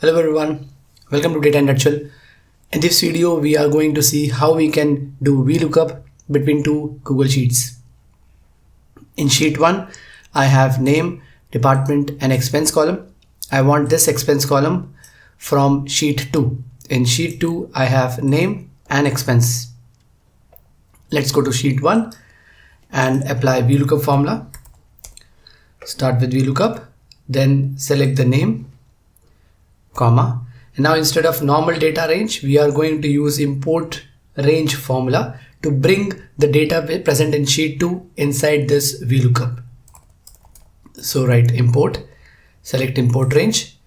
Hello everyone, welcome to Data in Nutshell. In this video we are going to see how we can do VLOOKUP between two Google Sheets. In sheet 1 I have name, department and expense column. I want this expense column from sheet 2. In sheet 2 I have name and expense. Let's go to sheet 1 and apply VLOOKUP formula. Start with VLOOKUP, then select the name, comma, and now instead of normal data range we are going to use import range formula to bring the data present in sheet 2 inside this VLOOKUP. So write import, select import range,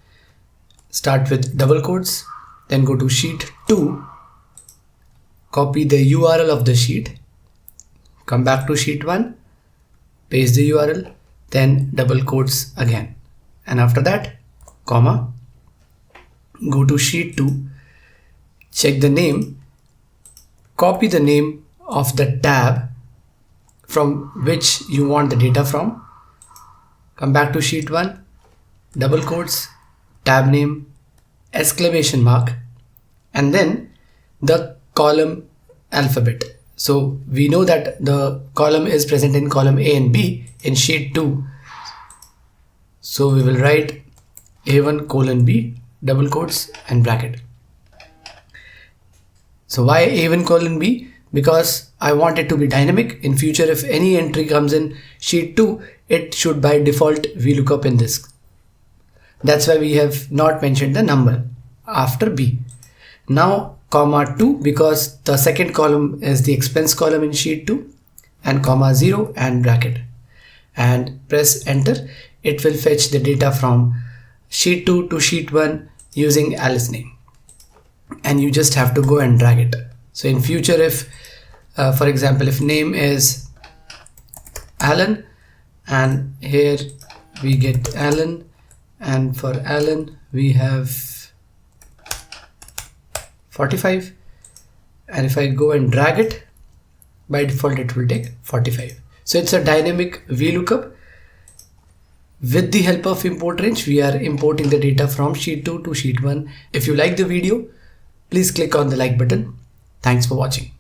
start with double quotes, then go to sheet 2, copy the URL of the sheet, come back to sheet 1, paste the URL, then double quotes again, and after that comma, go to sheet 2, check the name, copy the name of the tab from which you want the data from, come back to sheet 1, double quotes, tab name, exclamation mark, and then the column alphabet. So we know that the column is present in column A and B in sheet 2. So we will write A1 colon B, double quotes and bracket. So why A1 colon B? Because I want it to be dynamic. In future, if any entry comes in sheet 2, it should by default VLOOKUP in this. That's why we have not mentioned the number after B. Now comma 2, because the second column is the expense column in sheet 2, and comma 0 and bracket, and press enter. It will fetch the data from sheet 2 to sheet 1 using Alice name, and you just have to go and drag it. So in future, if for example if name is Alan and here we get Alan, and for Alan we have 45, and if I go and drag it, by default it will take 45. So it's a dynamic VLOOKUP. With the help of import range, we are importing the data from sheet 2 to sheet 1. If you like the video, please click on the like button. Thanks for watching.